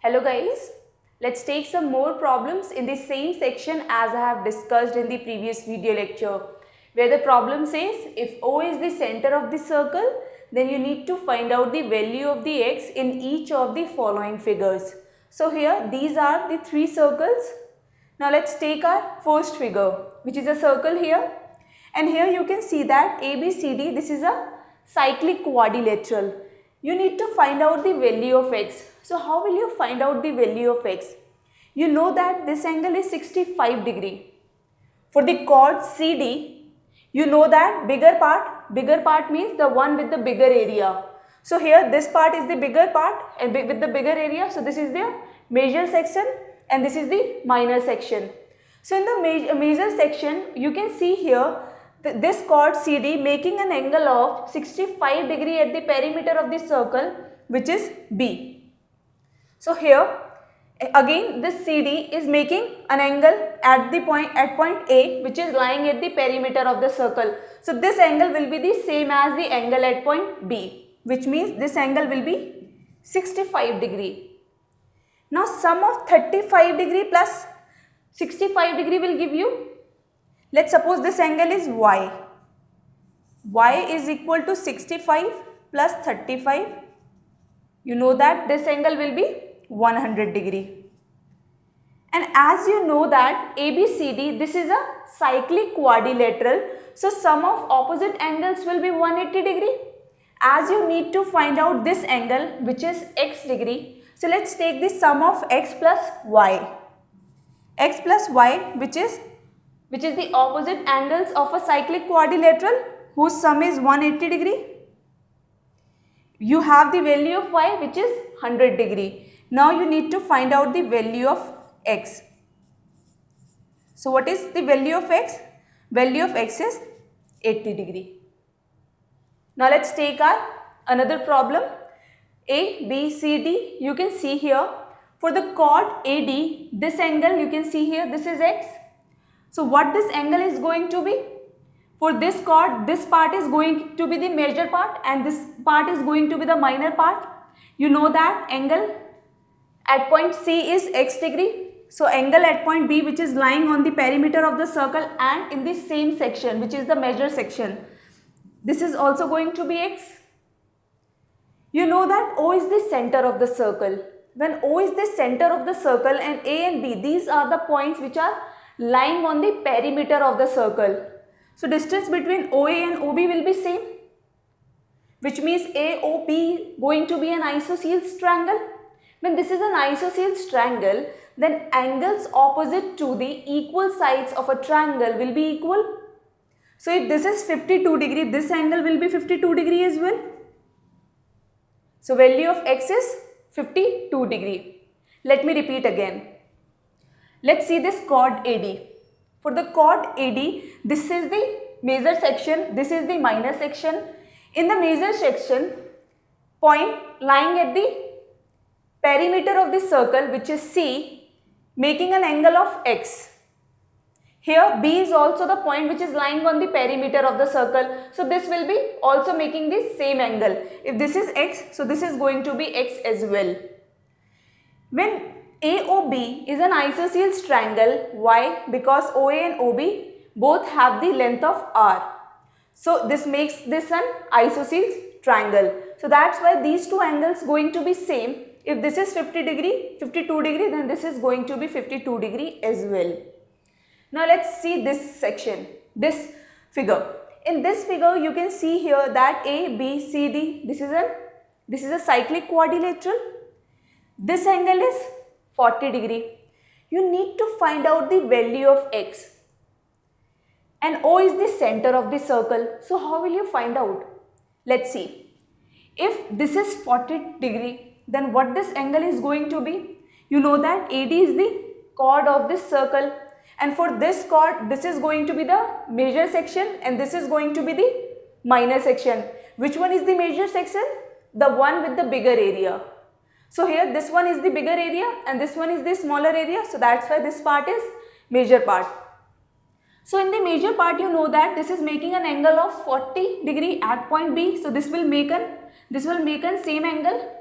Hello guys, let's take some more problems in the same section as I have discussed in the previous video lecture, where the problem says if O is the center of the circle, then you need to find out the value of the x in each of the following figures. So here these are the three circles. Now let's take our first figure, which is a circle here, and here you can see that ABCD, this is a cyclic quadrilateral. You need to find out the value of x. So how will you find out the value of x? You know that this angle is 65 degree. For the chord CD, you know that bigger part means the one with the bigger area. So here this part is the bigger part and with the bigger area. So this is the major section and this is the minor section. So in the major section, you can see here this chord CD making an angle of 65 degree at the perimeter of the circle, which is B. So here again this CD is making an angle at point A, which is lying at the perimeter of the circle. So this angle will be the same as the angle at point B, which means this angle will be 65 degree. Now sum of 35 degree plus 65 degree will give you, let's suppose this angle is y. Y is equal to 65 plus 35. You know that this angle will be 100 degree. And as you know that ABCD, this is a cyclic quadrilateral. So sum of opposite angles will be 180 degree. As you need to find out this angle, which is x degree. So let's take the sum of x plus y. X plus y, which is the opposite angles of a cyclic quadrilateral whose sum is 180 degree. You have the value of y, which is 100 degree. Now you need to find out the value of x. So what is the value of x? Value of x is 80 degree. Now let's take our another problem. A, B, C, D. You can see here for the chord AD, this angle you can see here, this is x. So what this angle is going to be? For this chord, this part is going to be the major part and this part is going to be the minor part. You know that angle at point C is x degree. So angle at point B, which is lying on the perimeter of the circle and in the same section, which is the major section, this is also going to be x. You know that O is the center of the circle. When O is the center of the circle and A and B, these are the points which are lying on the perimeter of the circle. So distance between OA and OB will be same, which means AOB going to be an isosceles triangle. When this is an isosceles triangle, then angles opposite to the equal sides of a triangle will be equal. So if this is 52 degree, this angle will be 52 degree as well. So value of x is 52 degree. Let me repeat again. Let's see this chord AD. For the chord AD, this is the major section, this is the minor section. In the major section, point lying at the perimeter of the circle, which is C, making an angle of x. Here B is also the point which is lying on the perimeter of the circle. So this will be also making the same angle. If this is x, so this is going to be x as well. When AOB is an isosceles triangle, why? Because OA and OB both have the length of r. So this makes this an isosceles triangle. So that's why these two angles going to be same. If this is 52 degree, then this is going to be 52 degree as well. Now let's see this section, this figure. In this figure, you can see here that A, B, C, D, this is a cyclic quadrilateral. This angle is 40 degree. You need to find out the value of x. And O is the center of the circle. So how will you find out? Let's see. If this is 40 degree, then what this angle is going to be? You know that AD is the chord of this circle. And for this chord, this is going to be the major section and this is going to be the minor section. Which one is the major section? The one with the bigger area. So here this one is the bigger area and this one is the smaller area. So that's why this part is major part. So in the major part, you know that this is making an angle of 40 degree at point B. So this will make an same angle.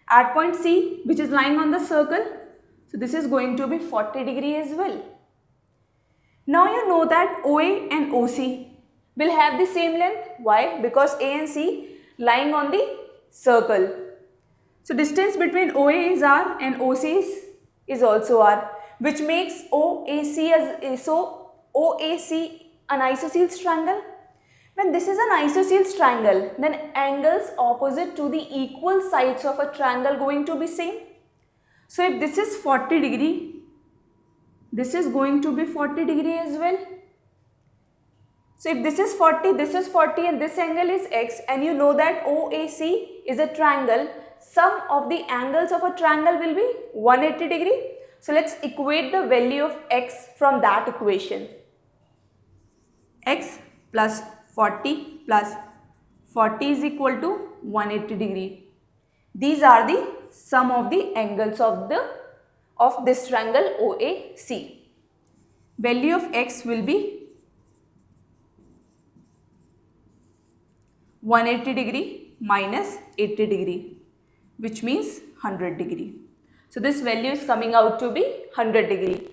At point C, which is lying on the circle, so this is going to be 40 degree as well. Now you know that OA and OC will have the same length. Why? Because A and C lying on the circle. So distance between OA is R and OC is also R, which makes OAC an isosceles triangle. When this is an isosceles triangle, then angles opposite to the equal sides of a triangle going to be same. So if this is 40 degree, this is going to be 40 degree as well. So if this is 40 and this angle is x, and you know that OAC is a triangle, sum of the angles of a triangle will be 180 degree. So let's equate the value of x from that equation. X plus 40 is equal to 180 degree. These are the sum of the angles of this triangle OAC. Value of x will be 180 degree minus 80 degree, which means 100 degree. So this value is coming out to be 100 degree.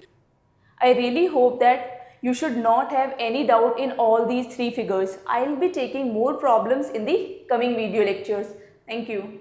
I really hope that you should not have any doubt in all these three figures. I will be taking more problems in the coming video lectures. Thank you.